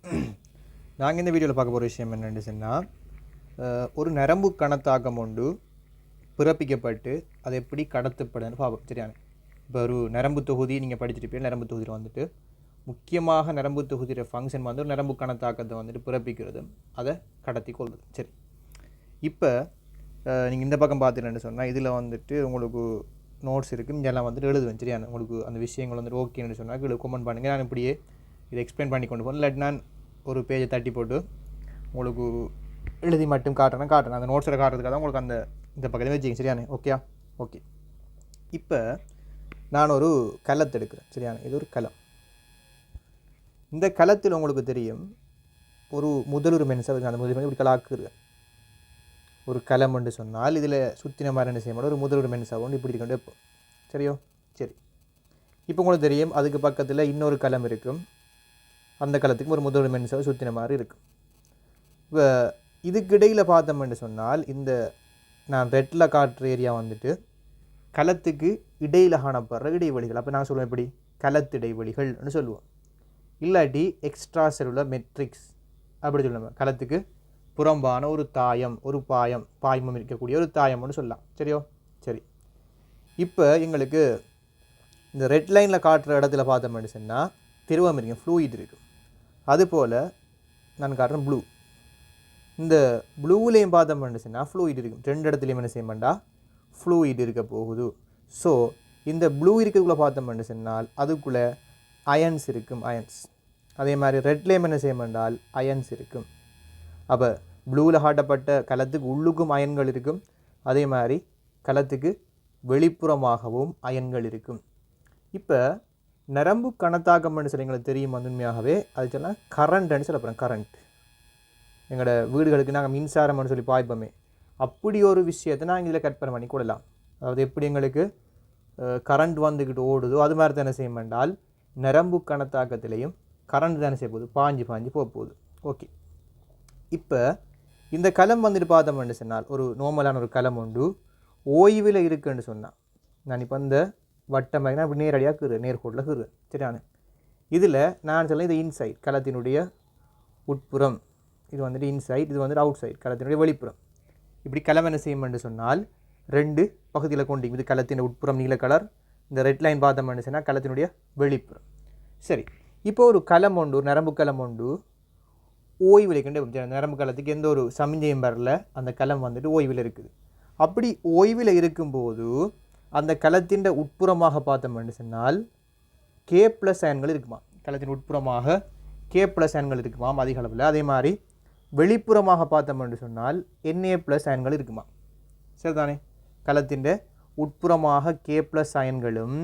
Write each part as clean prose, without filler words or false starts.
நாங்கள் இந்த வீடியோவில் பார்க்க போகிற விஷயம் என்னென்னு சொன்னால், ஒரு நரம்பு கணத்தாக்கம் ஒன்று பிறப்பிக்கப்பட்டு அது எப்படி கடத்தப்படுதுன்னு பார்ப்போம். சரியான இப்போ ஒரு நரம்பு தொகுதி நீங்கள் படிச்சிருப்பீங்க. நரம்பு தொகுதியில் வந்துட்டு முக்கியமாக நரம்பு தொகுதியோட ஃபங்க்ஷன் வந்து ஒரு நரம்பு கணத்தாக்கத்தை வந்துட்டு பிறப்பிக்கிறது, அதை கடத்தி கொள்வது. சரி, இப்போ நீங்கள் இந்த பக்கம் பார்த்துட்டேன்னு சொன்னால் இதில் வந்துட்டு உங்களுக்கு நோட்ஸ் இருக்குது. இதெல்லாம் வந்துட்டு எழுதுவேன். சரியான உங்களுக்கு அந்த விஷயங்கள் வந்துட்டு ஓகேன்னு சொன்னால் கீழே கமெண்ட் பண்ணுங்கள். நான் இப்படியே இதை எக்ஸ்பிளைன் பண்ணி கொண்டு போகிறேன். இல்லாட்டி நான் ஒரு பேஜை தட்டி போட்டு உங்களுக்கு எழுதி மட்டும் காட்டுறேன். அந்த நோட்ஸில் காட்டுறதுக்காக தான் உங்களுக்கு அந்த இந்த பக்கத்தில் வச்சுக்கங்க. சரியானே? ஓகே. இப்போ நான் ஒரு களத்தை எடுக்கிறேன். சரியான இது ஒரு களம். இந்த களத்தில் உங்களுக்கு தெரியும் ஒரு முதலுரிமை மென்சாக அந்த முதலுரிமை இப்படி கலாக்குறது ஒரு களம் என்று சொன்னால் இதில் சுற்றின மாதிரி என்ன செய்ய மாட்டோம், ஒரு முதலுரிமை மென்சாக ஒன்று இப்படி கொண்டு வைப்போம். சரி, இப்போ உங்களுக்கு தெரியும் அதுக்கு பக்கத்தில் இன்னொரு களம் இருக்கும். அந்த களத்துக்கு ஒரு முதலுரிமை மென்சாக சுற்றின மாதிரி இருக்கும். இப்போ இதுக்கிடையில் பார்த்தோம்னு சொன்னால் இந்த நான் ரெட்டில் காட்டுற ஏரியா வந்துட்டு களத்துக்கு இடையில் காணப்படுற இடைவெளிகள். அப்போ நான் சொல்லுவேன் எப்படி களத்து இடைவெளிகள்னு சொல்லுவோம். இல்லாட்டி எக்ஸ்ட்ரா செல்லுலர் மெட்ரிக்ஸ் அப்படி சொல்லுவேன். களத்துக்கு புறம்பான ஒரு தாயம், ஒரு பாயமும் இருக்கக்கூடிய ஒரு தாயம்னு சொல்லலாம். சரி, இப்போ எங்களுக்கு இந்த ரெட் லைனில் காட்டுற இடத்துல பார்த்தோம்னு சொன்னால் திரவம் இருக்கும், ஃப்ளூயிட் இருக்கும். அதுபோல் நான் காட்டுறேன் ப்ளூ. இந்த ப்ளூவிலையும் பார்த்தோம்னு சொன்னால் ஃப்ளூயிட் இருக்கும். ரெண்டு இடத்துலையும் என்ன செய்ய மாட்டா ஃப்ளூயிட் இருக்க போகுது. ஸோ இந்த ப்ளூ இருக்கிறதுக்குள்ளே பார்த்தோம்னு சொன்னால் அதுக்குள்ளே அயன்ஸ் இருக்கும். அதே மாதிரி ரெட்லேயும் என்ன செய்ய மாட்டால் அயன்ஸ் இருக்கும். அப்போ ப்ளூவில் காட்டப்பட்ட களத்துக்கு உள்ளுக்கும் அயன்கள் இருக்கும். அதே மாதிரி களத்துக்கு வெளிப்புறமாகவும் அயன்கள் இருக்கும். இப்போ நரம்பு கணத்தாக்கம்னு சொல்லி எங்களுக்கு தெரியும் உண்மையாகவே. அது சொன்னால் கரண்ட்னு சொல்லப்படுறோம். கரண்ட் எங்களோட வீடுகளுக்கு நாங்கள் மின்சாரம்னு சொல்லி பாய்ப்போமே, அப்படி ஒரு விஷயத்தை நாங்கள் இதில் கற்பனை பண்ணி கொள்ளலாம். அதாவது எப்படி எங்களுக்கு கரண்ட் வந்துக்கிட்டு ஓடுதோ அது மாதிரி தானே செய்ய வேண்டால் நரம்பு கணத்தாக்கத்திலையும் கரண்ட் தானே செய்ய போகுது, பாஞ்சு போக போகுது. ஓகே, இப்போ இந்த களம் வந்துட்டு பார்த்தோம்னு சொன்னால் ஒரு நார்மலான ஒரு களம் உண்டு ஓய்வில் இருக்குன்னு சொன்னால், நான் இப்போ இந்த வட்டமாக அப்படி நேரடியாக கீறுறேன், நேர்கோட்டில் கீறுறேன். சரியான இதில் நான் சொல்ல இது இன்சைட் களத்தினுடைய உட்புறம், இது வந்துட்டு இன்சைட், இது வந்துட்டு அவுட் சைட் களத்தினுடைய வெளிப்புறம். இப்படி களம் என்ன செய்யும்னு சொன்னால் ரெண்டு பகுதியில் கொண்டு இது களத்தின் உட்புறம் நீல கலர், இந்த ரெட் லைன் பார்த்தோம்னு சொன்னால் களத்தினுடைய வெளிப்புறம். சரி, இப்போ ஒரு களம் உண்டு, ஒரு நரம்பு களம் உண்டு ஓய்வில் கண்டு நரம்பு களத்துக்கு எந்த ஒரு சமிஞ்சையும் வரல, அந்த களம் வந்துட்டு ஓய்வில் இருக்குது. அப்படி ஓய்வில் இருக்கும்போது அந்த களத்தின் உட்புறமாக பார்த்தோம்னு சொன்னால் K+ அயன்கள் இருக்குமா, களத்தின் உட்புறமாக K+ அயன்கள் இருக்குமாம் அதிக அளவில். அதே மாதிரி வெளிப்புறமாக பார்த்தோம்னு சொன்னால் Na+ அயன்கள் இருக்குமா. சரிதானே? களத்தின் உட்புறமாக K+ அயன்களும்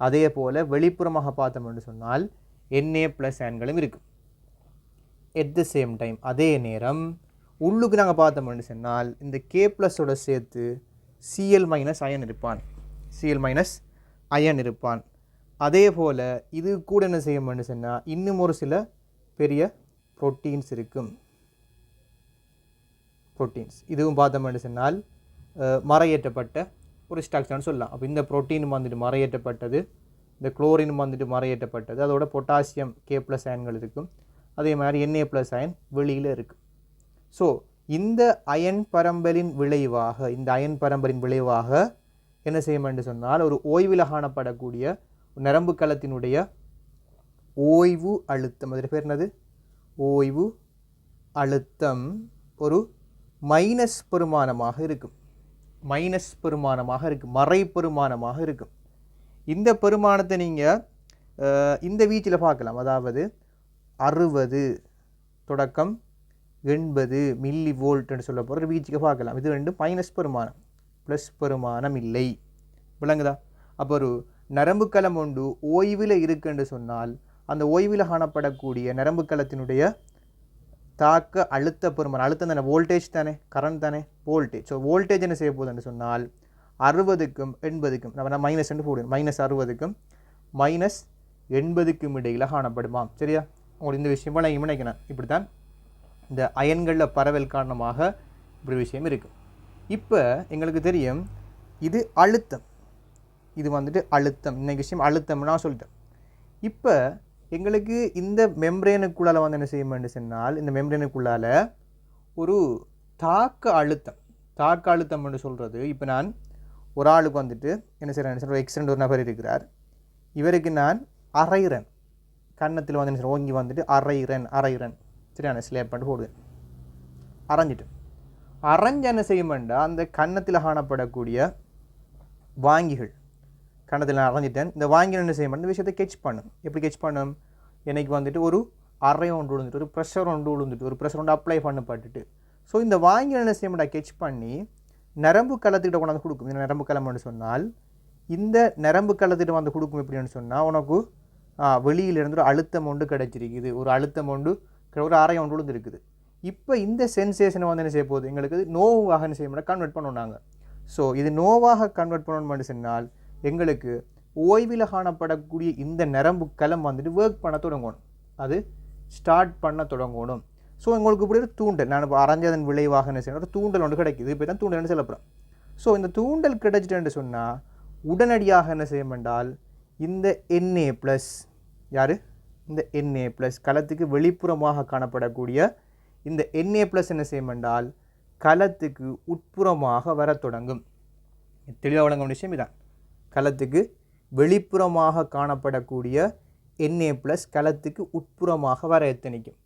அதே போல் வெளிப்புறமாக பார்த்தோம்னு சொன்ல் Na+ அயன்களும் இருக்கும். எட் த சேம் டைம் அதே நேரம் உள்ளுக்கு நாங்கள் பார்த்தோம்னு சொன்னால் இந்த K+ஓட சேர்த்து Cl- அயன் இருப்பான். அதே போல் இது கூட என்ன செய்யும்னு சொன்னால் இன்னும் ஒரு சில பெரிய புரோட்டீன்ஸ் இருக்கும். இதுவும் பார்த்தோம்னு சொன்னால் மறையேற்றப்பட்ட ஒரு ஸ்ட்ரக்சர்னு சொல்லலாம். அப்போ இந்த புரோட்டீன் வந்துட்டு மறையேற்றப்பட்டது, இந்த குளோரின் வந்துட்டு மறையேற்றப்பட்டது, அதோட பொட்டாசியம் K+ அயன்கள் இருக்கும். அதே மாதிரி Na+ அயன் வெளியில் இருக்குது. ஸோ இந்த அயன் பரம்பலின் விளைவாக என்ன செய்யும்னு சொன்னால் ஒரு ஓய்வில் காணப்படக்கூடிய நரம்பு களத்தினுடைய ஓய்வு அழுத்தம், அதில் பேர் என்னது, ஓய்வு அழுத்தம் ஒரு மைனஸ் பெருமானமாக இருக்கும். மறை பெருமானமாக இருக்கும். இந்த பெருமானத்தை நீங்கள் இந்த வீச்சில் பார்க்கலாம். அதாவது 60 தொடக்கம் 80 மில்லி வோல்ட்னு சொல்ல போகிற வீச்சுக்கு பார்க்கலாம். இது ரெண்டும் மைனஸ் பெருமானம், ப்ளஸ் பெருமானம் இல்லை. விளங்குதா? அப்போ ஒரு நரம்பு களம் உண்டு ஓய்வில் இருக்குன்னு சொன்னால் அந்த ஓய்வில் காணப்படக்கூடிய நரம்பு களத்தினுடைய தாக்க அழுத்த பெருமானம், அழுத்தம் தானே, வோல்டேஜ் தானே, கரண்ட் தானே, வோல்டேஜ். ஸோ வோல்டேஜ் என்ன செய்ய போகுதுன்னு சொன்னால் 60க்கும் 80க்கும் நம்ம மைனஸ் போடுவோம், -60க்கும் -80க்கும் இடையில் காணப்படுமா. சரியா? உங்களுக்கு இந்த விஷயம் போல் நீங்கள் நினைக்கணும். இப்படி தான் இந்த அயன்களில் பரவல் காரணமாக இப்படி விஷயம் இருக்குது. இப்போ எங்களுக்கு தெரியும் இது அழுத்தம், இது வந்துட்டு அழுத்தம். இன்னைக்கு விஷயம் அழுத்தம்னா சொல்லிட்டேன். இப்போ எங்களுக்கு இந்த மெம்ப்ரேனுக்குள்ளால் வந்து என்ன செய்யும் சொன்னால் இந்த மெம்ப்ரேனுக்குள்ளால் ஒரு தாக்க அழுத்தம் என்று சொல்கிறது. இப்போ நான் ஒரு ஆளுக்கு வந்துட்டு என்ன செய்கிறேன், ஒரு எக்ஸிடென்ட் ஒரு நபர் இருக்கிறார், இவருக்கு நான் அரைகிறேன், கன்னத்தில் வந்து என்ன ஓங்கி வந்துட்டு அரைகிறேன் சரியான ஸ்லேப் பண்ணிட்டு போடுவேன், அரைஞ்சிட்டு அரைஞ்சு என்ன செய்யுமெண்டா அந்த கன்னத்தில் காணப்படக்கூடிய வாங்கிகள் கன்னத்தில் நான் அரைஞ்சிட்டேன், இந்த வாங்கி என்ன செய்ய இந்த விஷயத்தை கெச் பண்ணும். எப்படி கெச் பண்ணும், எனக்கு வந்துட்டு ஒரு அரை ஒன்று விழுந்துட்டு ஒரு ப்ரெஷர் ஒன்று விழுந்துட்டு ஒரு ப்ரெஷர் ஒன்று அப்ளை பண்ணப்பட்டுட்டு ஸோ இந்த வாங்கி என்ன செய்ய கெச் பண்ணி நரம்பு களத்துக்கிட்ட கொண்டாந்து கொடுக்கும். இந்த நரம்பு களம்னு சொன்னால் இந்த நரம்பு களத்துக்கிட்ட வந்து கொடுக்கும். எப்படின்னு சொன்னால் உனக்கு வெளியிலேருந்து ஒரு அழுத்தம் ஒன்று கிடைச்சிருக்குது, ஒரு அழுத்தம் ஒன்று ஒரு அரை ஒன்று விழுந்துருக்குது. இப்போ இந்த சென்சேஷனை வந்து என்ன செய்ய போகுது, எங்களுக்கு நோவாக என்ன செய்ய கன்வெர்ட் பண்ணுவாங்க. ஸோ இது நோவாக கன்வெர்ட் பண்ணணும்னு சொன்னால் எங்களுக்கு ஓய்வில் காணப்படக்கூடிய இந்த நரம்பு களம் வந்துட்டு ஒர்க் பண்ண தொடங்கணும், அது ஸ்டார்ட் பண்ண தொடங்கணும். ஸோ உங்களுக்கு இப்படி ஒரு தூண்டல், நான் இப்போ அரைஞ்சதன் விளைவாக என்ன செய்யணும், ஒரு தூண்டல் ஒன்று கிடைக்குது. இப்போ தான் தூண்டல்னு சொல்லப்படுறோம். ஸோ இந்த தூண்டல் கிடைச்சிட்டேன்னு சொன்னால் உடனடியாக என்ன செய்யும் என்றால் இந்த Na+ யார், இந்த Na+ களத்துக்கு வெளிப்புறமாக காணப்படக்கூடிய இந்த Na+ என்ன செய்யும் என்றால் களத்துக்கு உட்புறமாக வர தொடங்கும். தெளிவாக வழங்கும் விஷயம் இதான், களத்துக்கு வெளிப்புறமாக காணப்படக்கூடிய Na+ களத்துக்கு உட்புறமாக வர எத்தனைக்கும்.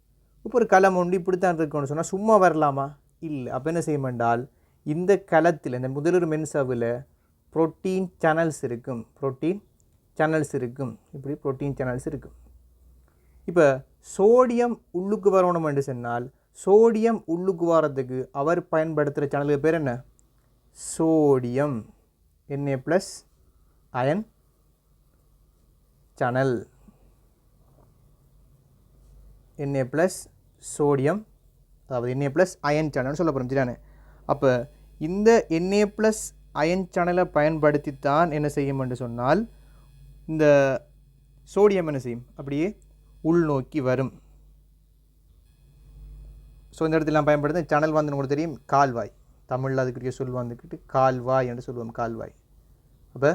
இப்போ ஒரு களம் ஒன்று இப்படித்தான் இருக்குன்னு சொன்னால் சும்மா வரலாமா, இல்லை. அப்போ என்ன செய்யும் என்றால் இந்த களத்தில் இந்த முதலுறு மென்சவில் புரோட்டீன் சேனல்ஸ் இருக்கும், இப்படி புரோட்டீன் சேனல்ஸ் இருக்கும். இப்போ சோடியம் உள்ளுக்கு வரணும் என்று சொன்னால் சோடியம் உள்ளுக்கு வரதுக்கு அவர் பயன்படுத்துகிற சேனலுக்கு பேர் என்ன, sodium Na+ ion channel, Na+ sodium, அதாவது Na+ அயன் சேனல்னு சொல்ல போகிறோம் சரியானே. அப்போ இந்த Na+ அயன் சேனலை பயன்படுத்தித்தான் என்ன செய்யும் என்று சொன்னால் இந்த சோடியம் என்ன செய்யும், அப்படியே உள்நோக்கி வரும். ஸோ இந்த இடத்துல பயன்படுத்த சேனல் வந்து உங்களுக்கு தெரியும் கால்வாய், தமிழில் அதுக்குரிய சொல் வந்துக்கிட்டு கால்வாய் என்று சொல்லுவோம், கால்வாய். அப்போ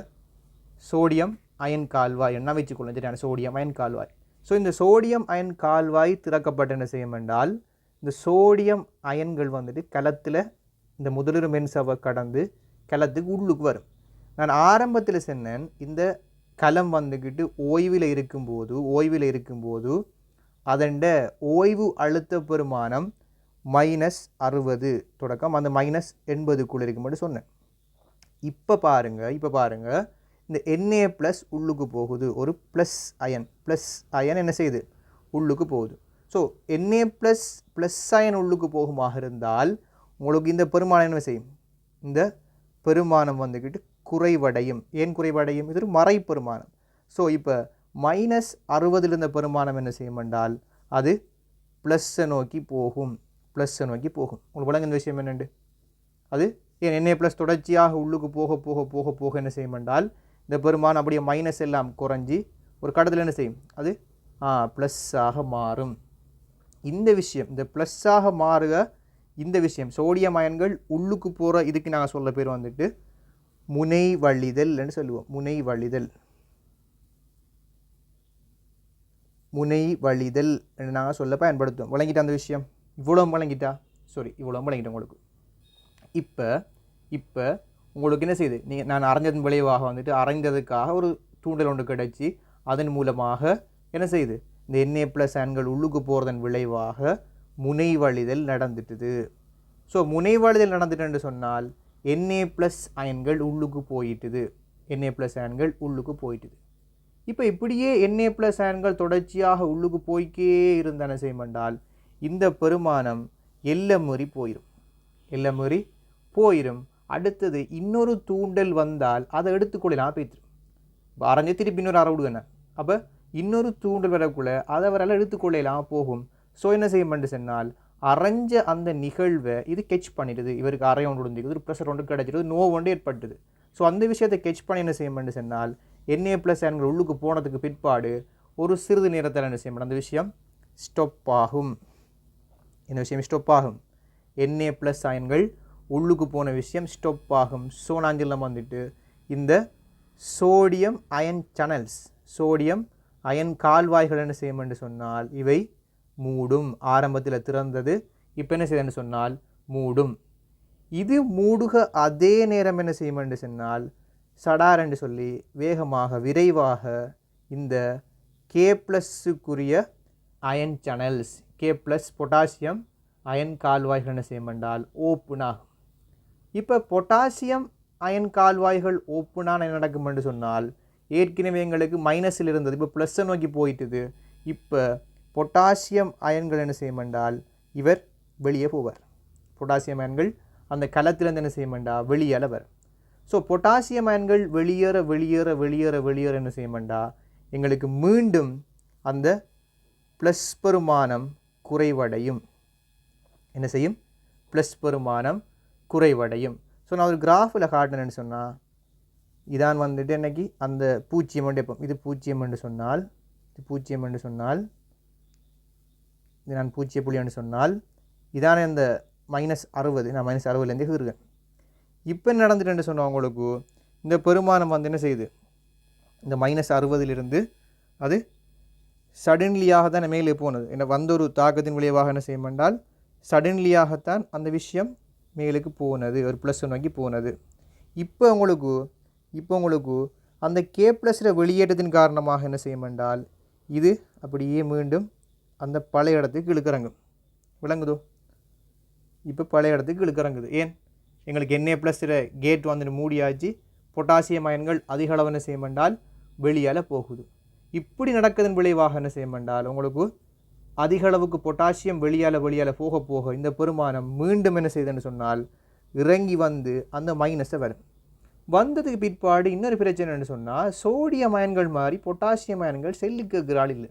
சோடியம் அயன் கால்வாய் என்ன வச்சுக்கொள்ளும் சரியான, சோடியம் அயன் கால்வாய். ஸோ இந்த சோடியம் அயன் கால்வாய் திறக்கப்பட்டு என்ன செய்யும் என்றால் இந்த சோடியம் அயன்கள் வந்துட்டு களத்தில் இந்த முதலுறு மென்சவை கடந்து களத்துக்கு உள்ளுக்கு வரும். நான் ஆரம்பத்தில் சொன்னேன் இந்த களம் வந்துக்கிட்டு ஓய்வில் இருக்கும்போது அதன் ஓய்வு அழுத்த பெருமானம் -60 தொடக்கம் அந்த -80க்குள்ளே இருக்கும்போது சொன்னேன். இப்போ பாருங்கள் இந்த Na+ உள்ளுக்கு போகுது, ஒரு ப்ளஸ் அயன் என்ன செய்யுது, உள்ளுக்கு போகுது. ஸோ Na+ அயன் உள்ளுக்கு போகுமாக இருந்தால் உங்களுக்கு இந்த பெருமானம் என்ன செய்யும், இந்த பெருமானம் வந்துக்கிட்டு குறைவடையும். ஏன் குறைவடையும், இது ஒரு மறை பெருமானம். ஸோ இப்போ -60 இருந்த பெருமானம் என்ன செய்யும் என்றால் அது ப்ளஸ்ஸை நோக்கி போகும். உங்களுக்கு வழங்க இந்த விஷயம் என்னென்று, அது ஏன் Na+ தொடர்ச்சியாக உள்ளுக்கு போக என்ன செய்யும் என்றால் இந்த பெருமானம் அப்படியே மைனஸ் எல்லாம் குறைஞ்சி ஒரு கடத்தில் என்ன செய்யும், அது ப்ளஸ்ஸாக மாறும். இந்த விஷயம், இந்த ப்ளஸ்ஸாக மாறுக இந்த விஷயம் சோடியம் அயன்கள் உள்ளுக்கு போகிற இதுக்கு நாங்கள் சொல்ல பேர் வந்துட்டு முனை வழிதல்னு சொல்லுவோம். முனை வழிதல் என்று நாங்கள் சொல்ல பயன்படுத்துவோம். விளங்கிட்டா அந்த விஷயம், இவ்வளோ விளங்கிட்டேன் உங்களுக்கு. இப்போ உங்களுக்கு என்ன செய்யுது, நீங்கள் நான் அரைஞ்சதன் விளைவாக வந்துட்டு அரைந்ததுக்காக ஒரு தூண்டல் ஒன்று கிடைச்சி அதன் மூலமாக என்ன செய்யுது, இந்த Na+ அயன்கள் உள்ளுக்கு போகிறதன் விளைவாக முனை வழிதல் நடந்துட்டுது. ஸோ முனை வழிதல் நடந்துட்டுன்னு சொன்னால் Na+ அயன்கள் உள்ளுக்கு போயிட்டுது. இப்போ இப்படியே Na+ அயன்கள் தொடர்ச்சியாக உள்ளுக்கு போய்க்கே இருந்தன செய்யமென்றால் இந்த பெருமானம் எல்லை போயிடும். அடுத்தது இன்னொரு தூண்டல் வந்தால் அதை எடுத்துக்கொள்ளலாம் போய்த்திரும். இப்போ அரைஞ்சு திருப்பி இன்னொரு அரை விடுவேன். அப்போ இன்னொரு தூண்டல் வரக்குள்ள அதை அவரால் எடுத்துக்கொள்ளலாம் போகும். ஸோ என்ன செய்யமென்று சொன்னால் அரைஞ்ச அந்த நிகழ்வை இது கெச் பண்ணிடுது. இவருக்கு அரை ஒன்று விழுந்துக்குது, ஒரு ப்ரெஷர் ஒன்று கிடச்சிடுது, நோவு ஒன்று ஏற்பட்டுது. ஸோ அந்த விஷயத்தை கெச் பண்ணி என்ன செய்யமென்று சொன்னால் Na+ அயன்கள் உள்ளுக்கு போனதுக்கு பிற்பாடு ஒரு சிறிது நேரத்தில் என்ன செய்யணும், அந்த விஷயம் ஸ்டாப் ஆகும். என்ன விஷயம் ஸ்டாப் ஆகும், Na+ அயன்கள் உள்ளுக்கு போன விஷயம் ஸ்டாப் ஆகும். ஸோ நாங்கள் வந்துட்டு இந்த சோடியம் அயன் அயன் கால்வாய்கள் என்ன செய்யும் என்று சொன்னால் இவை மூடும். ஆரம்பத்தில் திறந்தது, இப்போ என்ன செய்யுதுன்னு சொன்னால் மூடும். இது மூடுக அதே நேரம் என்ன செய்யும் என்று சொன்னால் சடார் என்று சொல்லி வேகமாக விரைவாக இந்த K+க்குரிய ion channels, K+ potassium ion கால்வாய்கள் என்ன செய்யும் என்றால் ஓப்பன் ஆகும். இப்போ பொட்டாசியம் அயன் கால்வாய்கள் ஓப்பனான என்ன நடக்கும் என்று சொன்னால் ஏற்கனவே எங்களுக்கு மைனஸில் இருந்தது, இப்போ ப்ளஸ்ஸை நோக்கி போயிட்டுது. இப்போ பொட்டாசியம் அயன்கள் என்ன செய்யும் என்றால் இவர் வெளியே போவார். பொட்டாசியம் அயன்கள் அந்த களத்திலிருந்து என்ன செய்யும் என்றால் வெளியேற வரும். ஸோ பொட்டாசியம் அயன்கள் வெளியேற வெளியேற வெளியேற வெளியேற என்ன செய்யும் என்றால் எங்களுக்கு மீண்டும் அந்த ப்ளஸ் பெருமானம் குறைவடையும். என்ன செய்யும்? ப்ளஸ் பெருமானம் குறைவடையும். ஸோ நான் ஒரு கிராஃபில் காட்டினேன்னு சொன்னால் இதான் வந்துட்டு என்னைக்கு அந்த பூஜ்ஜியம் என்று எப்போ இது பூஜ்ஜியம் என்று சொன்னால் இது பூஜ்ஜியம் என்று சொன்னால் இது நான் பூஜ்ஜிய புள்ளி என்று சொன்னால் இதான இந்த -60 நான் -60லேருந்து இருக்கேன். இப்போ நடந்துட்டு சொன்னால் உங்களுக்கு இந்த பெருமானம் வந்து என்ன செய்யுது, இந்த -60லிருந்து அது சடன்லியாக தான் மேலே போனது. என்ன வந்த ஒரு தாக்கத்தின் விளைவாக என்ன செய்யும் என்றால் சடன்லியாகத்தான் அந்த விஷயம் மேலுக்கு போனது, ஒரு ப்ளஸ் நோக்கி போனது. இப்போ உங்களுக்கு அந்த K+ வெளியேற்றத்தின் காரணமாக என்ன செய்யும் என்றால் இது அப்படியே மீண்டும் அந்த பழைய இடத்துக்கு இழுக்கிறங்கும். விளங்குதோ? இப்போ பழைய இடத்துக்கு இழுக்கிறங்குது. ஏன்? எங்களுக்கு Na+ கேட் வந்துட்டு மூடியாச்சு, பொட்டாசியம் அயன்கள் அதிக அளவு என்ன செய்யும் என்றால் வெளியால் போகுது. இப்படி நடக்குதன் விளைவாக என்ன செய்யும் என்றால் உங்களுக்கு அதிக அளவுக்கு பொட்டாசியம் வெளியால் போக போக இந்த பெருமானம் மீண்டும் என்ன செய்யுதுன்னு சொன்னால் இறங்கி வந்து அந்த மைனஸை வரும். வந்ததுக்கு பிற்பாடு இன்னொரு பிரச்சனைன்னு சொன்னால் சோடியம் அயன்கள் மாதிரி பொட்டாசியம் அயன்கள் செல்லுக்கு இருக்கிறாள் இல்லை.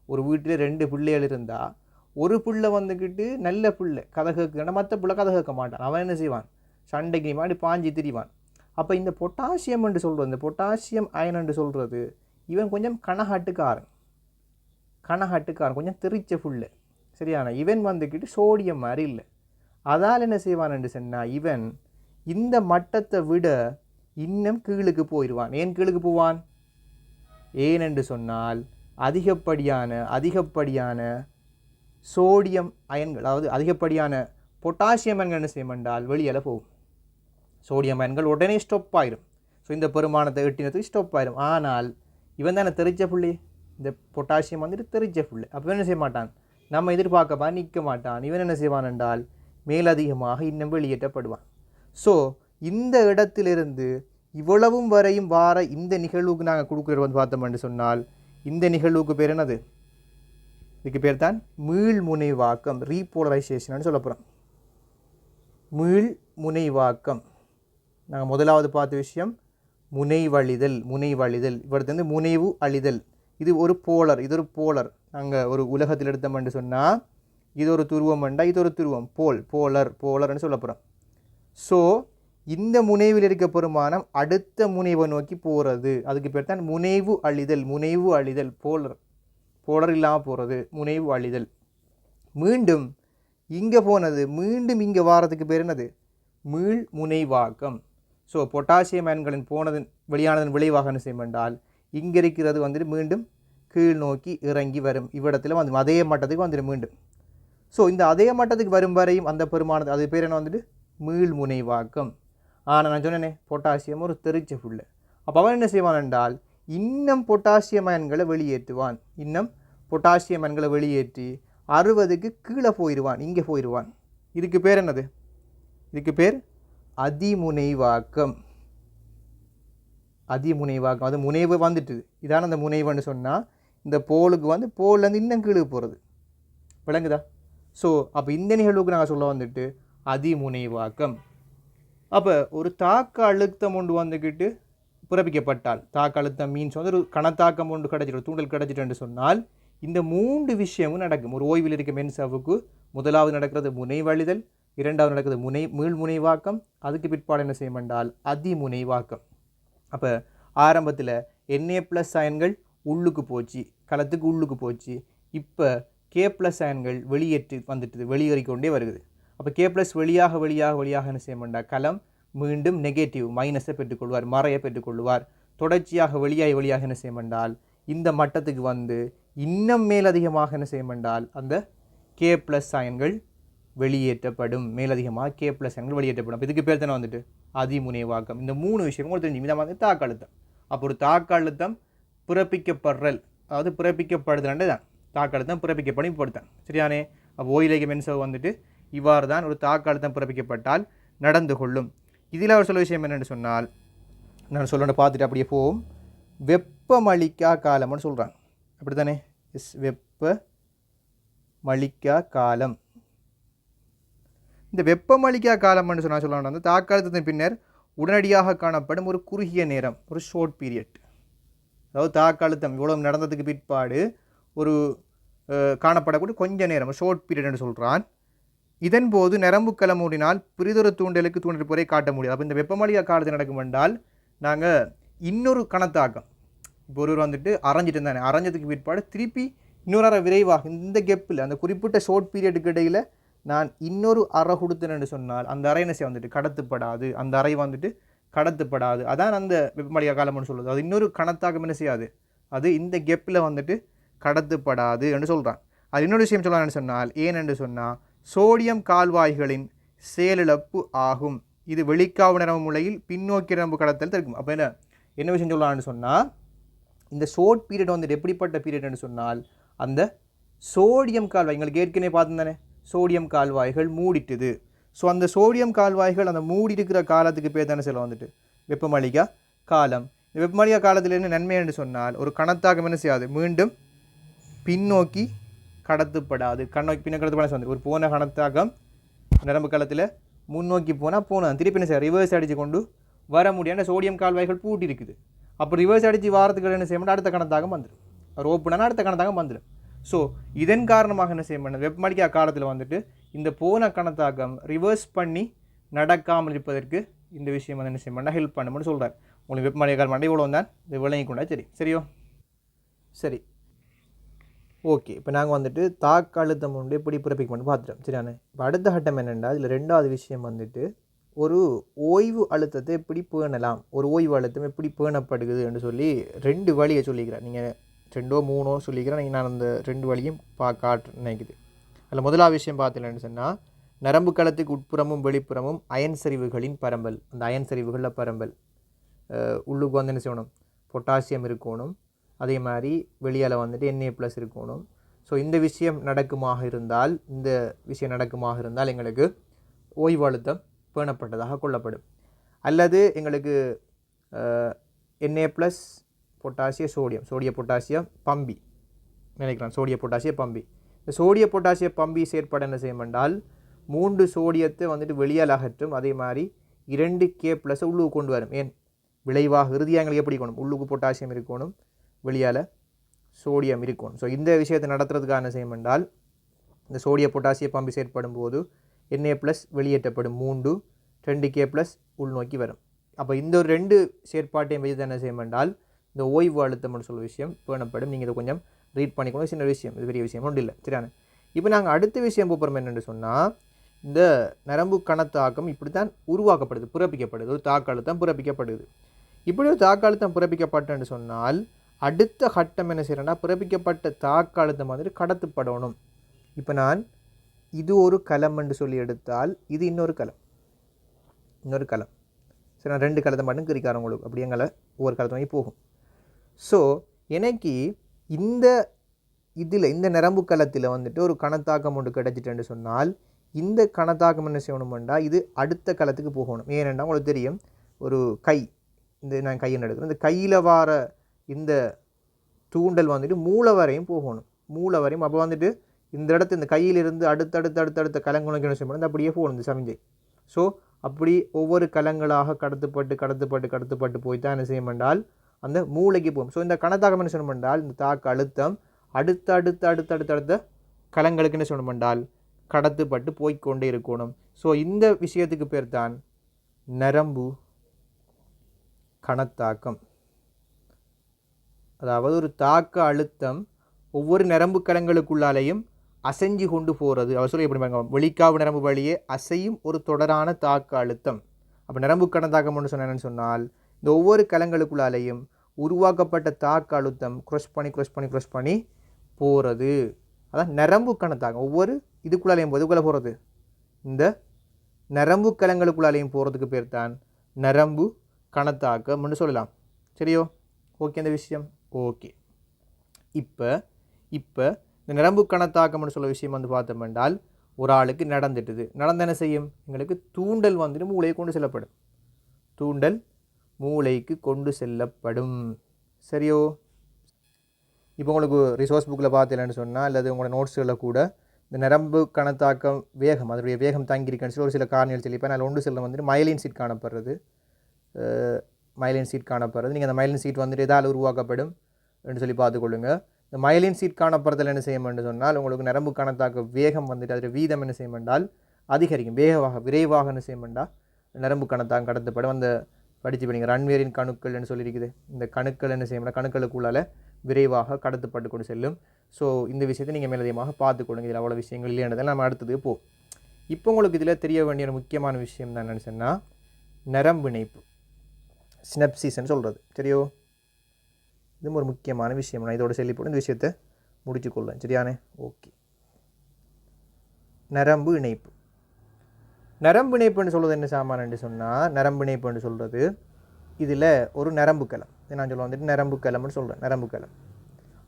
ஒரு வீட்டில் 2 பிள்ளைகள் இருந்தால் ஒரு பிள்ளை வந்துக்கிட்டு நல்ல பிள்ளை கதை கேட்குறா, மற்ற பிள்ளை கதை கேட்க மாட்டான். அவன் என்ன செய்வான்? சண்டைக்கு மாதிரி பாஞ்சி திரிவான். அப்போ இந்த பொட்டாசியம் என்று சொல்கிறது, இந்த பொட்டாசியம் அயன் என்று சொல்கிறது இவன் கொஞ்சம் கனகாட்டுக்காரன், கொஞ்சம் தெரிச்ச புள்ளை. சரியான இவன் வந்துக்கிட்டு சோடியம் மாதிரி இல்லை. அதால் என்ன செய்வான் என்று சொன்னால் இவன் இந்த மட்டத்தை விட இன்னும் கீழுக்கு போயிடுவான். ஏன் கீழுக்கு போவான்? ஏனென்று சொன்னால் அதிகப்படியான சோடியம் அயன்கள், அதாவது அதிகப்படியான பொட்டாசியம் அயன்கள் என்ன செய்யும் என்றால் வெளியில் போகும். சோடியம் அயன்கள் உடனே ஸ்டாப் ஆயிடும். ஸோ இந்த பெருமானத்தை எட்டினத்துக்கு ஸ்டாப் ஆயிடும். ஆனால் இவன் தானே தெரிச்ச புள்ளி, இந்த பொட்டாசியம் வந்துட்டு தெரிச்ச புள்ளி. அப்போ என்ன செய்ய மாட்டான்? நம்ம எதிர்பார்க்கப்பா நிற்க மாட்டான். இவன் என்ன செய்வான் என்றால் மேலதிகமாக இன்னும் வெளியேற்றப்படுவான். ஸோ இந்த இடத்திலிருந்து இவ்வளவும் வரையும் வார இந்த நிகழ்வுக்கு நாங்கள் கொடுக்குறது வந்து பார்த்தோம் என்று சொன்னால் இந்த நிகழ்வுக்கு பேர் என்னது? இதுக்கு பேர் தான் மீள்முனைவாக்கம், ரீபோலரைசேஷன் சொல்ல போகிறோம். மீள்முனைவாக்கம். நாங்கள் முதலாவது பார்த்த விஷயம் முனைவழிதல். இவரது வந்து முனைவு அழிதல். இது ஒரு போலர், இது ஒரு போலர். நாங்கள் ஒரு உலகத்தில் எடுத்தோம் என்று சொன்னால் இது ஒரு துருவம் என்றால் இது ஒரு துருவம், போலர்னு சொல்ல போகிறோம். ஸோ இந்த முனைவில் இருக்க பெருமானம் அடுத்த முனைவை நோக்கி போகிறது. அதுக்கு பேர் தான் முனைவு அழிதல். போலர் இல்லாமல் போகிறது, முனைவு அழிதல். மீண்டும் இங்கே போனது மீண்டும் இங்கே வாரத்துக்கு பேர் என்னது? மீள் முனைவாக்கம். ஸோ பொட்டாசியம் அயன்களின் வெளியானதன் விளைவாக என்ன செய்யும் என்றால் இங்கே இருக்கிறது வந்துட்டு மீண்டும் கீழ் நோக்கி இறங்கி வரும். இவ்விடத்தில் வந்து அதே மட்டத்துக்கு வந்துடும் மீண்டும். ஸோ இந்த அதே மட்டத்துக்கு வரும் வரையும் அந்த பெருமானது அது பேர் என்ன வந்துட்டு மீள் முனைவாக்கம். ஆனால் நான் சொன்னேனே பொட்டாசியம் ஒரு தெரிச்ச புள்ளை. அப்போ அவன் என்ன செய்வான் என்றால் இன்னும் பொட்டாசியம் அயன்களை வெளியேற்றுவான். வெளியேற்றி 60க்கு கீழே போயிடுவான், இங்கே போயிடுவான். இதுக்கு பேர் என்னது? இதுக்கு பேர் அதிமுனைவாக்கம். அது முனைவு வந்துட்டுது. இதான அந்த முனைவுன்னு சொன்னால் இந்த போலுக்கு வந்து போல்லேருந்து இன்னும் கீழே போகிறது. விளங்குதா? ஸோ அப்போ இந்த நிகழ்வுக்கு நாங்கள் சொல்ல வந்துட்டு அதிமுனைவாக்கம். அப்போ ஒரு தாக்க அழுத்தம் ஒன்று வந்துக்கிட்டு பிறப்பிக்கப்பட்டால், தாக்க அழுத்தம் மீன்ஸ் வந்து ஒரு கணத்தாக்கம் ஒன்று கிடச்சிட்டு தூண்டல் கிடச்சிட்டு சொன்னால் இந்த 3 விஷயமும் நடக்கும். ஒரு ஓய்வில் இருக்க மென்சாவுக்கு முதலாவது நடக்கிறது முனைவழிதல், இரண்டாவது நடக்கிறது மீள்முனைவாக்கம், அதுக்கு பிற்பாடு என்ன செய்யும் என்றால் அதிமுனைவாக்கம். அப்போ ஆரம்பத்தில் Na+ அயன்கள் உள்ளுக்கு போச்சு, களத்துக்கு உள்ளுக்கு போச்சு. இப்போ K+ அயன்கள் வெளியேறிக்கொண்டே வருகிறது. அப்போ K+ வெளியாக என்ன செய்ய மாட்டார்? களம் மீண்டும் நெகட்டிவ் மைனஸை பெற்றுக்கொள்வார், மறையை பெற்றுக்கொள்வார். தொடர்ச்சியாக வெளியாக என்ன செய்ய மாட்டால் இந்த மட்டத்துக்கு வந்து இன்னும் மேலதிகமாக என்ன செய்யும் என்றால் அந்த கே ப்ளஸ் அயன்கள் வெளியேற்றப்படும். மேலதிகமாக கே ப்ளஸ் அயன்கள் வெளியேற்றப்படும். அப்போ இதுக்கு பேர் தானே வந்துட்டு அதிமுனைவாக்கம். இந்த 3 விஷயம் உங்களுக்கு தெரிஞ்சு இதை வந்து தாக்க அழுத்தம். அப்போ ஒரு தாக்க அழுத்தம் பிறப்பிக்கப்படுறல், அதாவது பிறப்பிக்கப்படுதல் தான் தாக்க அழுத்தம் பிறப்பிக்கப்படும் படுத்தேன். சரியானே? அப்போ ஓயிலேக மென்சவ் வந்துட்டு இவ்வாறு தான் ஒரு தாக்க அழுத்தம் பிறப்பிக்கப்பட்டால் நடந்து கொள்ளும். இதில் அவர் சொல்ல விஷயம் என்னென்னு சொன்னால், நான் சொல்ல பார்த்துட்டு அப்படியே போவோம். வெப்பமளிக்கா காலம்னு சொல்கிறாங்க. அப்படி தானே? வெப்பமளிக்கா காலம். இந்த வெப்பமளிக்கா காலம்னு சொல்லலாம் அந்த தாக்க அழுத்தத்தின் பின்னர் உடனடியாக காணப்படும் ஒரு குறுகிய நேரம், ஒரு ஷார்ட் பீரியட். அதாவது தாக்க அழுத்தம் இவ்வளவு நடந்ததுக்கு பிற்பாடு ஒரு காணப்படக்கூடிய கொஞ்ச நேரம், ஷார்ட் பீரியட் என்று சொல்கிறான். இதன் போது நரம்பு கலமூடினால் பிரிதொரு தூண்டலுக்கு தூண்டல் போரை காட்ட முடியாது. அப்போ இந்த வெப்பமளிக்கா காலத்தில் நடக்கும் என்றால் நாங்கள் இன்னொரு கணத்தாக்கம், இப்போ ஒருவர் வந்துட்டு அரைஞ்சிட்டு இருந்தானே, அரைஞ்சதுக்கு பிற்பாடு திருப்பி இன்னொரு அறை விரைவாக இந்த கெப்பில் அந்த குறிப்பிட்ட ஷார்ட் பீரியடுக்கு இடையில் நான் இன்னொரு அறை கொடுத்தேன்னு சொன்னால் அந்த அறை என்ன செய்ய வந்துட்டு கடத்தப்படாது. அந்த அறை வந்துட்டு கடத்தப்படாது. அதான் அந்த வெப்பமளிக்கா காலம்னு சொல்லுது. அது இன்னொரு கணத்தாக்கம் என்ன செய்யாது, அது இந்த கெப்பில் வந்துட்டு கடத்தப்படாது என்று சொல்கிறான். அது இன்னொரு விஷயம் சொல்லலாம்னு சொன்னால் ஏனென்று சொன்னால் சோடியம் கால்வாய்களின் செயலிழப்பு ஆகும். இது வெளிக்காவு நரம்பு முறையில் பின்னோக்கி நரம்பு கடத்தல் இருக்கும். அப்போ என்ன விஷயம் சொல்லலாம்னு சொன்னால் இந்த ஷார்ட் பீரியட் வந்துட்டு எப்படிப்பட்ட பீரியட்னு சொன்னால் அந்த சோடியம் கால்வாய் எங்களுக்கு ஏற்கனவே பார்த்துருந்தானே, சோடியம் கால்வாய்கள் மூடிட்டுது. ஸோ அந்த சோடியம் கால்வாய்கள் அந்த மூடி இருக்கிற காலத்துக்கு பேர் தானே சொல்ல வந்துட்டு வெப்பமளிக்கா காலம். இந்த வெப்பமளிக்கா காலத்தில் என்ன நன்மை என்று சொன்னால் ஒரு கணத்தாக்கம் என்ன செய்யாது, மீண்டும் பின்னோக்கி கடத்தப்படாது. பின்ன கடத்தப்பட வந்து ஒரு போன கணத்தாக்கம் நரம்பு காலத்தில் முன்னோக்கி போனால் திருப்பி என்ன செய்ய ரிவர்ஸ் அடித்து கொண்டு வர முடியாத சோடியம் கால்வாய்கள் பூட்டி இருக்குது. அப்போ ரிவர்ஸ் அடித்து வாரத்துக்கு என்ன செய்ய அடுத்த கணத்தாக்கம் வந்துடும், ஒரு ஓப்பனான அடுத்த கணத்தாக்கம் வந்துடும். ஸோ இதன் காரணமாக என்ன செய்ய வெப்பமளிக்கா காலத்தில் வந்துட்டு இந்த போன கணத்தாக்கம் ரிவர்ஸ் பண்ணி நடக்காமல் இருப்பதற்கு இந்த விஷயம் வந்து என்ன செய்ய ஹெல்ப் பண்ணும்னு சொல்கிறார். உங்களுக்கு வெப்பமளிக்கா காலம் மண்டை இவ்வளோ தான் இது விளங்கி கொண்டா சரியோ? சரி, ஓகே. இப்போ நாங்கள் வந்துட்டு தாக்க அழுத்தம் வந்து எப்படி பிறப்பிக்க மட்டும் பார்த்துட்டோம். சரியானே? இப்போ அடுத்த கட்டம் என்னென்னா இதில் ரெண்டாவது விஷயம் வந்துட்டு ஒரு ஓய்வு அழுத்தத்தை எப்படி பேணலாம், ஒரு ஓய்வு அழுத்தம் எப்படி பேணப்படுகிறது என்று சொல்லி 2 வழியை சொல்லிக்கிறேன். நீங்கள் 2ஓ 3ஓ சொல்லிக்கிறேன். நான் அந்த 2 வழியும் காட்ட நினைக்குது. அதில் முதலாவது விஷயம் பார்த்தீங்கன்னு சொன்னால் நரம்பு களத்துக்கு உட்புறமும் வெளிப்புறமும் அயன் சரிவுகளின் பரம்பல். அந்த அயன் சரிவுகளில் பரம்பல் உள்ளுக்கு வந்து என்ன செய்யணும், பொட்டாசியம் இருக்கணும். அதே மாதிரி வெளியால் வந்துட்டு Na+ இருக்கணும். ஸோ இந்த விஷயம் நடக்குமாக இருந்தால் எங்களுக்கு ஓய்வு அழுத்தம் பேணப்பட்டதாக கொள்ளப்படும். அல்லது எங்களுக்கு Na+ சோடிய பொட்டாசியம் பம்பி நினைக்கிறேன், சோடிய பொட்டாசியம் பம்பி. இந்த சோடிய பொட்டாசிய பம்பி செயற்பட என்ன செய்யும் என்றால் 3 சோடியத்தை வந்துட்டு வெளியால் அகற்றும். அதே மாதிரி 2 K+ உள்ளுக்கு கொண்டு வரும். ஏன் விளைவாக இறுதியாக எங்களுக்கு எப்படி இருக்கணும், உள்ளுக்கு பொட்டாசியம் இருக்கணும், வெளியால் சோடியம் இருக்கணும். ஸோ இந்த விஷயத்தை நடத்துறதுக்காக என்ன செய்யும் என்றால் இந்த சோடிய பொட்டாசிய பம்பி செயற்படும் போது Na+ வெளியேற்றப்படும், 2 K+ உள்நோக்கி வரும். அப்போ இந்த ஒரு 2 செயற்பாட்டையும் வச்சு என்ன செய்யும் என்றால் இந்த ஓய்வு அழுத்தம்னு சொல்ல விஷயம் பேணப்படும். நீங்கள் இதை கொஞ்சம் ரீட் பண்ணிக்கணும். சின்ன விஷயம், இது பெரிய விஷயம் ஒன்றும் இல்லை. சரியான? இப்போ நாங்கள் அடுத்த விஷயம் போகிறோம் என்னென்னு சொன்னால் இந்த நரம்பு கணத்தாக்கம் இப்படி தான் உருவாக்கப்படுது, பிறப்பிக்கப்படுது. ஒரு தாக்க அழுத்தம் பிறப்பிக்கப்படுது. இப்படி ஒரு தாக்க அழுத்தம் பிறப்பிக்கப்பட்டன்னு சொன்னால் அடுத்த கட்டம் என்ன செய்யறேன்னா பிறப்பிக்கப்பட்ட தாக்க அழுத்தம் வந்துட்டு கடத்தப்படணும். இப்போ நான் இது ஒரு களம் என்று சொல்லி எடுத்தால் இது இன்னொரு களம். சரி, நான் 2 களத்தை மட்டும் கிரிக்காரன் உங்களுக்கு அப்படி எங்களை ஒவ்வொரு களத்தை வாங்கி போகும். ஸோ எனக்கு இந்த நரம்பு களத்தில் வந்துட்டு ஒரு கணத்தாக்கம் ஒன்று கிடைச்சிட்டேன்னு சொன்னால் இந்த கணத்தாக்கம் என்ன செய்யணும்னா இது அடுத்த களத்துக்கு போகணும். ஏனென்றால் உங்களுக்கு தெரியும் ஒரு கை, நான் கையை எடுக்கிறேன், இந்த கையில் வர இந்த தூண்டல் வந்துட்டு மூளை வரையும் போகணும். மூளை வரையும் அப்போ வந்துட்டு இந்த இடத்து இந்த கையிலிருந்து அடுத்த கலங்களுக்கு என்ன செய்யணும் அப்படியே போகணும் இந்த சமிஞ்சை. ஸோ அப்படி ஒவ்வொரு கலங்களாக கடத்தப்பட்டு போய் தான் என்ன செய்யும் என்றால் அந்த மூளைக்கு போகும். ஸோ இந்த கணத்தாக்கம் என்ன செய்யணும் என்றால் இந்த தாக்க அழுத்தம் அடுத்த கலங்களுக்கு என்ன செய்யணும் என்றால் கடத்தப்பட்டு போய்கொண்டே இருக்கணும். ஸோ இந்த விஷயத்துக்கு பேர் தான் நரம்பு கணத்தாக்கம். அதாவது ஒரு தாக்க அழுத்தம் ஒவ்வொரு நரம்பு கலங்களுக்குள்ளாலேயும் அசைஞ்சு கொண்டு போகிறது. அவர் சொல்லி எப்படி பாருங்க, வெளிக்காவு நரம்பு வழியே அசையும் ஒரு தொடரான தாக்க அழுத்தம். அப்போ நரம்பு கணத்தாக்கம் ஒன்று சொன்னேன்னு சொன்னால் இந்த ஒவ்வொரு கலங்களுக்குள்ளாலேயும் உருவாக்கப்பட்ட தாக்க அழுத்தம் க்ரொஸ் பண்ணி போகிறது. அதான் நரம்பு கணத்தாக்கம். ஒவ்வொரு இதுக்குள்ளாலையும் இதுக்குள்ளே போகிறது, இந்த நரம்பு கலங்களுக்குள்ளாலையும் போகிறதுக்கு பேர் தான் நரம்பு கணத்தாக்கம்னு சொல்லலாம். சரியோ? ஓகே இந்த விஷயம் ஓகே. இப்போ இந்த நரம்பு கணத்தாக்கம்னு சொல்ல விஷயம் வந்து பார்த்தோம் என்றால், ஒரு ஆளுக்கு நடந்துட்டுது, நடந்த என்ன செய்யும், எங்களுக்கு தூண்டல் வந்துட்டு மூளையை கொண்டு செல்லப்படும். தூண்டல் மூளைக்கு கொண்டு செல்லப்படும். சரியோ? இப்போ உங்களுக்கு ரிசோர்ஸ் புக்கில் பார்த்தீங்கன்னு சொன்னால், அல்லது உங்களோட நோட்ஸுகளில் கூட இந்த நரம்பு கணத்தாக்கம் வேகம், அதனுடைய வேகம் தாங்கியிருக்கேன்னு சொல்லி ஒரு சில காரணிகள் சொல்லி, இப்போ நான் ஒன்று சில வந்துட்டு மைலின் சீட் காணப்படுறது, நீங்கள் அந்த மைலின் சீட் வந்துட்டு எதால் உருவாக்கப்படும் என்று சொல்லி பார்த்துக்கொள்ளுங்க. இந்த மைலின் சீட் காணப்படுறதில் என்ன செய்யும் என்று சொன்னால், உங்களுக்கு நரம்பு கணத்தாக்க வேகம் வந்துட்டு அதில் வீதம் என்ன செய்யும் என்றால் அதிகரிக்கும். விரைவாக என்ன செய்யும் என்றால் நரம்பு கணத்தாக்கம் கடத்தப்படும். அந்த படித்து படிங்க, ரன்வேரின் கணுக்கள்னு சொல்லியிருக்குது. இந்த கணுக்கள் என்ன செய்யும், கணுக்களுக்குள்ளால் விரைவாக கடத்தப்பட்டு கொண்டு செல்லும். ஸோ இந்த விஷயத்தை நீங்கள் மேலதிகமாக பார்த்துக்கொள்ளுங்க. இதில் அவ்வளோ விஷயங்கள் இல்லைன்றதை நம்ம அடுத்தது இப்போ உங்களுக்கு இதில் தெரிய வேண்டிய ஒரு முக்கியமான விஷயம் தான் என்னென்னு சொன்னால், நரம்பு இணைப்பு, சினப்சிஸ்ன்னு சொல்கிறது. சரியோ? இது ஒரு முக்கியமான விஷயம். நான் இதோட சொல்லி போட்டு இந்த விஷயத்தை முடிச்சுக்கொள்ளேன். சரியானே? ஓகே. நரம்பு இணைப்புன்னு சொல்கிறது என்ன சாமான்னு சொன்னால், நரம்பு இணைப்புன்னு சொல்கிறது இதில் ஒரு நரம்பு கலம், நான் சொல்ல வந்துட்டு நரம்பு கலம்னு சொல்கிறேன். நரம்பு கலம்.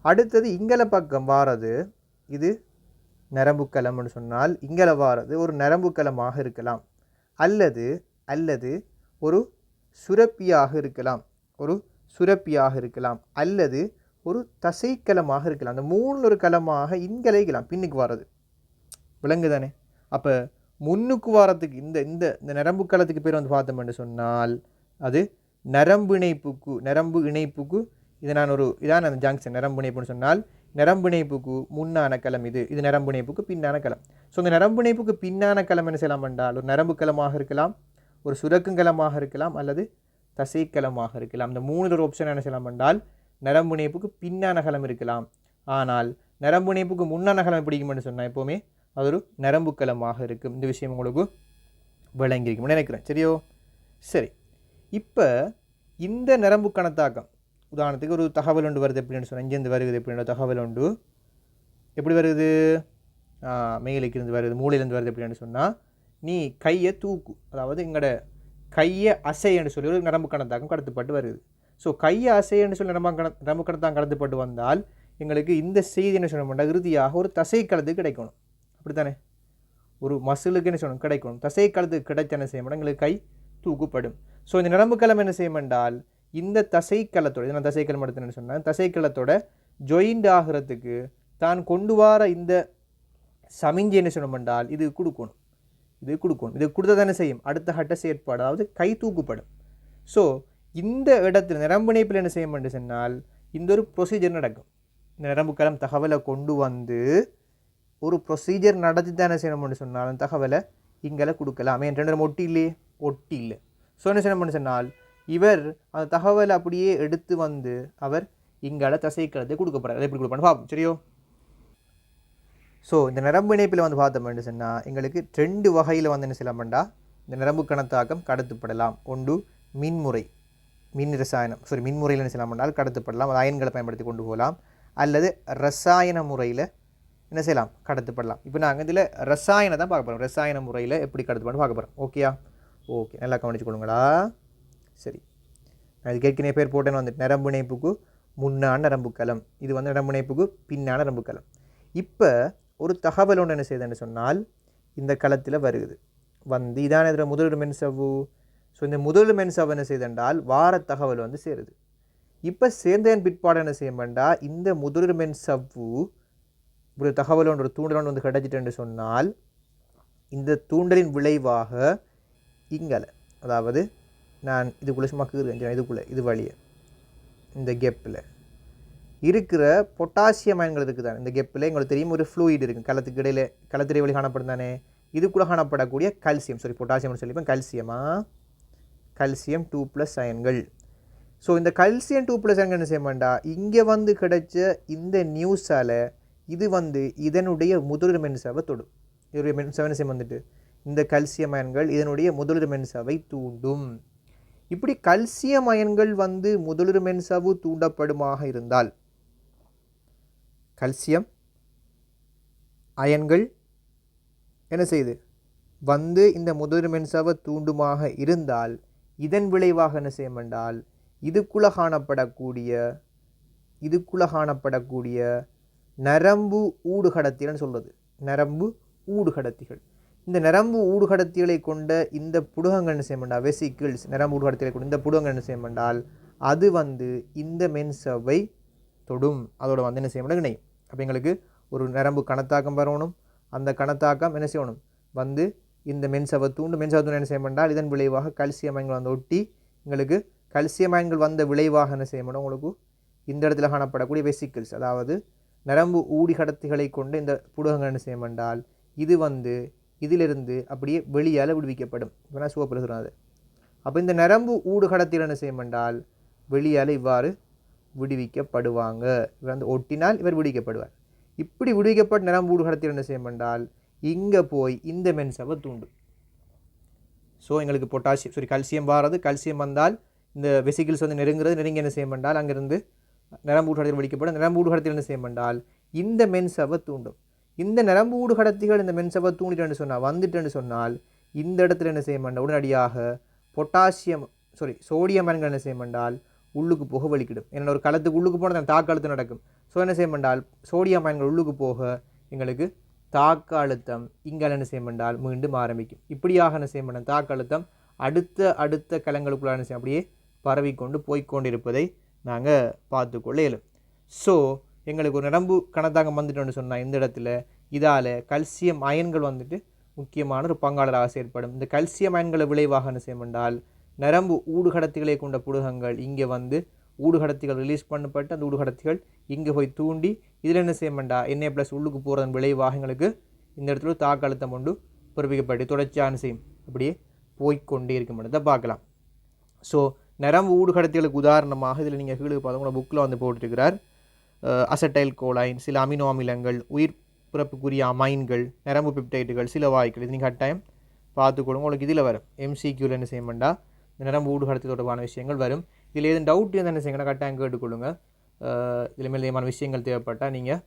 அடுத்தது இங்கல பக்கம் வாரது, இது நரம்பு கலம்னு சொன்னால் இங்கல வாரது ஒரு நரம்பு கலமாக இருக்கலாம், அல்லது ஒரு சுரப்பியாக இருக்கலாம், அல்லது ஒரு தசைக்கலமாக இருக்கலாம். அந்த மூணு ஒரு கலமாக இங்கலைக்கலாம் பின்னுக்கு வாரது. விளங்கு தானே? அப்போ முன்னுக்கு வாரத்துக்கு இந்த இந்த நரம்பு கலத்துக்கு பேர் வந்து பார்த்தோம்னு சொன்னால் அது நரம்பு இணைப்புக்கு இது நான் இதான அந்த ஜங்ஷன். நரம்பு இணைப்புன்னு சொன்னால் நரம்பு இணைப்புக்கு முன்னான களம், இது நரம்பு இணைப்புக்கு பின்னான களம். ஸோ இந்த நரம்பு இணைப்புக்கு பின்னான களம் என்ன செய்யலாம் என்றால் ஒரு நரம்பு களமாக இருக்கலாம், ஒரு சுரக்குங்கலமாக இருக்கலாம், அல்லது தசைக்கலமாக இருக்கலாம். இந்த மூணு ஒரு ஆப்ஷன் என்ன செய்யலாம் என்றால் நரம்பு இணைப்புக்கு பின்னான களம் இருக்கலாம். ஆனால் நரம்பு இணைப்புக்கு முன்னான களம் பிடிக்கும்னு சொன்னால் எப்போவுமே அது ஒரு நரம்பு களமாக இருக்கும். இந்த விஷயம் உங்களுக்கு விளங்கியிருக்கும்னு நினைக்கிறேன். சரியோ? சரி. இப்போ இந்த நரம்பு கணத்தாக்கம், உதாரணத்துக்கு ஒரு தகவல் ஒன்று வருது எப்படின்னு சொன்னால், இங்கேருந்து வருது எப்படின்ற தகவல் ஒன்று எப்படி வருது, மேலுக்கு இருந்து வருது, மூளையிலேருந்து வருது எப்படின்னு சொன்னால், நீ கையை தூக்கு, அதாவது எங்களோட கையை அசைன்னு சொல்லி ஒரு நரம்பு கணத்தாக்கம் கடத்தப்பட்டு வருது. ஸோ கையை அசைன்னு சொல்லி நரம்பு கணத்தாக்கம் கடத்தப்பட்டு வந்தால் எங்களுக்கு இந்த செய்தி என்ன சொல்லணும்னா இறுதியாக ஒரு தசைக்கலத்துக்கு கிடைக்கணும். அப்படித்தானே? ஒரு மசிலுக்கு என்ன சொல்லணும் கிடைக்கணும். தசைக்கலத்துக்கு கிடைச்ச என்ன செய்யணும், எங்களுக்கு கை தூக்குப்படும். ஸோ இந்த நரம்பு கலம் என்ன செய்யும் என்றால் இந்த தசைக்கலத்தோட, நான் தசைக்கலம் எடுத்துன்னு சொன்னேன், தசைக்கலத்தோட ஜாயிண்ட் ஆகிறதுக்கு தான் கொண்டு வர இந்த சமிஞ்சை என்ன சொல்லணும் என்றால் இது கொடுக்கணும். இது கொடுத்தது என்ன செய்யும், அடுத்த கட்ட செயற்பாடு, அதாவது கை தூக்குப்படும். ஸோ இந்த இடத்துல நரம்பு இணைப்பில் என்ன செய்யும் என்று சொன்னால் இந்த ஒரு ப்ரொசீஜர் நடக்கும். இந்த நரம்பு கலம் தகவலை கொண்டு வந்து ஒரு ப்ரொசீஜர் நடத்தி தான் என்ன செய்யணும்னு சொன்னால் அந்த தகவலை இங்கே கொடுக்கலாம். ஏன் ரெண்டு ஒட்டி இல்லை. ஸோ என்ன செய்யணும்னு சொன்னால் இவர் அந்த தகவலை அப்படியே எடுத்து வந்து அவர் இங்கால தசைக்கலத்தை கொடுக்கப்படுறார். அதை எப்படி கொடுப்பான்னு பார்ப்போம். சரியோ? ஸோ இந்த நரம்பு இணைப்பில் வந்து பார்த்தோம்னு சொன்னால் எங்களுக்கு 2 வகையில் வந்து என்ன செய்யலாம்டா இந்த நரம்பு கணத்தாக்கம் கடத்தப்படலாம். ஒன்று மின்முறையில் என்ன செய்யலாம்னால் கடத்தப்படலாம், அது அயன்களை பயன்படுத்தி கொண்டு போகலாம், அல்லது ரசாயன முறையில் என்ன செய்யலாம் கடத்தப்படலாம். இப்போ நாங்கள் இதில் ரசாயனை தான் பார்க்க போகிறோம். ரசாயன முறையில் எப்படி கடத்தப்படணும் பார்க்க போகிறோம். ஓகேயா? ஓகே, நல்லா கவனிச்சு கொடுங்களா. சரி, நான் இது ஏற்கனவே பேர் போட்டேன்னு வந்துட்டு நரம்பு இணைப்புக்கு முன்னான நரம்பு கலம், இது வந்து நரம்பு இணைப்புக்கு பின்னான நரம்பு கலம். இப்போ ஒரு தகவல் ஒன்று என்ன செய்யுதுன்னு சொன்னால் இந்த களத்தில் வருகுது வந்து இதான இதில் முதலீடு மென்சவ்வு. ஸோ இந்த முதலீடு மென்சவ்வு என்ன செய்யுதுன்றால் வார தகவல் வந்து சேருது. இப்போ சேர்ந்தேன் பிற்பாடு என்ன செய்யணும்டா இந்த முதலீடு மென்சவ்வு ஒரு தகவல் ஒன்று, ஒரு தூண்டல் ஒன்று வந்து கிடைச்சிட்டுன்னு சொன்னால் இந்த தூண்டலின் விளைவாக இங்கலை, அதாவது நான் இதுக்குள்ளே சும்மா கீறுவேன், இதுக்குள்ளே இது வழியை இந்த கெப்பில் இருக்கிற பொட்டாசியம் அயன்களுக்கு தான் இந்த கெப்பில் எங்களுக்கு தெரியும் ஒரு ஃப்ளூயிட் இருக்குது, களத்துக்கு இடையில களத்திரை வழி காணப்படும் தானே, இதுக்குள்ளே காணப்படக்கூடிய கல்சியம், பொட்டாசியம்னு சொல்லிப்பேன், கல்சியம் 2+ அயன்கள். ஸோ இந்த கல்சியம் 2+ அயன்கள் என்ன செய்ய வேண்டாம் இங்கே வந்து கிடைச்ச இந்த நியூஸால் இது வந்து இதனுடைய முதலிட மென்சாவை தொடும். இதனுடைய மென்சாவை என்ன செய்ய வந்துட்டு இந்த கல்சியம் அயன்கள் இதனுடைய முதலிட மென்சாவை தூண்டும். இப்படி கல்சியம் அயன்கள் வந்து முதலுரு மென்சவ்வு தூண்டப்படுமாக இருந்தால் கல்சியம் அயன்கள் என்ன செய்யுது வந்து இந்த முதலுரு மென்சவ்வை தூண்டுமாக இருந்தால் இதன் விளைவாக என்ன செய்யும் என்றால் இதுக்குள்ள காணப்படக்கூடிய நரம்பு ஊடுகடத்திகள்னு சொல்கிறது. நரம்பு ஊடுகடத்திகள். இந்த நரம்பு ஊடுகடத்திகளை கொண்ட இந்த புடுகங்கள் என்ன செய்யும் என்றால் வெசிக்கிள்ஸ் நரம்பு ஊடுகடத்திகளை கொண்ட இந்த புடுகங்கள் என்ன செய்யும் என்றால் அது வந்து இந்த மென்சவ்வை தொடும். அதோட வந்து என்ன செய்ய இணையும். அப்போ எங்களுக்கு ஒரு நரம்பு கணத்தாக்கம் வரணும். அந்த கணத்தாக்கம் என்ன செய்யணும் வந்து இந்த மென்சவ்வை தூண்டு என்ன செய்ய என்றால் இதன் விளைவாக கல்சியம் அயன்கள் வந்து ஒட்டி எங்களுக்கு கல்சியம் அயன்கள் வந்த விளைவாக என்ன செய்ய முடியும் உங்களுக்கு இந்த இடத்துல காணப்படக்கூடிய வெசிக்கிள்ஸ் அதாவது நரம்பு ஊடிகடத்திகளை கொண்டு இந்த புடுகங்கள் என்ன செய்ய என்றால் இது வந்து இதிலிருந்து அப்படியே வெளியால் விடுவிக்கப்படும். இப்போ சிவப்பில் சொல்கிறாது. அப்போ இந்த நரம்பு ஊடுகடத்திகள் என்ன செய்யும் என்றால் வெளியால் இவ்வாறு விடுவிக்கப்படுவாங்க. இவர் வந்து ஒட்டினால் இவர் விடுவிக்கப்படுவார். இப்படி விடுவிக்கப்பட்ட நரம்பு ஊடுகடத்திகள் என்ன செய்யும் என்றால் இங்கே போய் இந்த மென்சவ்வை தூண்டும். ஸோ எங்களுக்கு கல்சியம் வாரது. கல்சியம் வந்தால் இந்த வெசிகிள்ஸ் வந்து நெருங்கி என்ன செய்யும் என்றால் அங்கிருந்து நரம்பு ஊடுகடத்திகள் வெடிக்கப்படும். நரம்பு ஊடுகடத்திகள் என்ன செய்யும் என்றால் இந்த மென்சவ்வை தூண்டும். இந்த நரம்பு ஊடுகடத்திகள் இந்த மென்சவ்வை தூண்டிட்டு வந்துட்டுன்னு சொன்னால் இந்த இடத்துல என்ன செய்யும் என்றால் உடனடியாக சோடியம் அயன்கள் என்ன செய்யும் என்றால் உள்ளுக்கு போக வலிக்கிடும். ஏன்னா ஒரு களத்துக்கு உள்ளுக்கு போனால் தாக்க அழுத்தம் நடக்கும். ஸோ என்ன செய்யும் என்றால் சோடியம் அயன்கள் உள்ளுக்கு போக எங்களுக்கு தாக்க அழுத்தம் இங்கே என்ன செய்யும் என்றால் மீண்டும் ஆரம்பிக்கும். இப்படியாக என்ன செய்யும் என்றால் தாக்க அழுத்தம் அடுத்த கலங்களுக்குள்ள என்ன செய்யும் அப்படியே பரவிக்கொண்டு போய்கொண்டிருப்பதை நாங்கள் பார்த்துக்கொள்ள இயலும். ஸோ எங்களுக்கு ஒரு நரம்பு கணத்தாக்கம் வந்துட்டோன்னு சொன்னால் இந்த இடத்துல இதால் கல்சியம் அயன்கள் வந்துட்டு முக்கியமான ஒரு பங்காளராக செயற்படும். இந்த கல்சியம் அயன்களை விளைவாக என்ன செய்யும் என்றால் நரம்பு ஊடுகடத்திகளை கொண்ட புடுகங்கள் இங்கே வந்து ஊடுகடத்திகள் ரிலீஸ் பண்ணப்பட்டு அந்த ஊடுகடத்திகள் இங்கே போய் தூண்டி இதில் என்ன செய்ய வேண்டாம் Na+ உள்ளுக்கு போகிறதன் விளைவாக எங்களுக்கு இந்த இடத்துல தாக்க அழுத்தம் கொண்டு பிறப்பிக்கப்பட்டு தொடர்ச்சியான செய்யும் அப்படியே போய்கொண்டே இருக்க முடியதை பார்க்கலாம். ஸோ நரம்பு ஊடுகடத்திகளுக்கு உதாரணமாக இதில் நீங்கள் கீழே பார்த்தோம் புக்கில் வந்து போட்டிருக்கிறார். அசட்டைல் கோலைன், சில அமினோ அமிலங்கள், உயிர் பிறப்புக்குரிய அமைன்கள், நரம்பு பெப்டைட்டுகள், சில வாய்க்கள் இது நீங்கள் கட்டாயம் பார்த்துக்கொள்ளுங்க. உங்களுக்கு இதில் வரும் MCQவில் என்ன செய்ய வேண்டாம் இந்த நரம்பு ஊடுகடத்தி தொடர்பான விஷயங்கள் வரும். இதில் எதுவும் டவுட் என்ன செய்யுங்கன்னா கட்டாயம் கேட்டுக்கொள்ளுங்க. இதில் மேலமான விஷயங்கள் தேவைப்பட்டால் நீங்கள்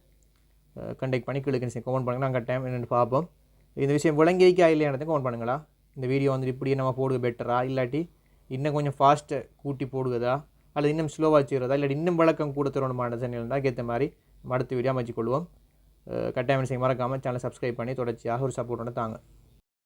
கண்டெக்ட் பண்ணி கீழே கமெண்ட் பண்ணுங்கள். நாங்கள் கட்டாயம் என்னென்னு பார்ப்போம். இந்த விஷயம் விளங்கிக்கா இல்லையானதை கமெண்ட் பண்ணுங்களா. இந்த வீடியோ வந்து இப்படியே நம்ம போடுவது பெட்டரா இல்லாட்டி இன்னும் கொஞ்சம் ஃபாஸ்ட்டை கூட்டி போடுவதா அல்லது இன்னும் ஸ்லோவாக செய்கிறதா இல்லாட்டி இன்னும் விளக்கம் கூட தரணுமான சேனல்னால் ஏற்ற மாதிரி நம்ம அடுத்த வீடியோ அமைச்சிக்கொள்வோம். கட்டாயம் செய்ய மறக்காமல் சேனலை சப்ஸ்கிரைப் பண்ணி தொடர்ச்சியாக ஒரு சப்போர்ட்டோட தாங்க.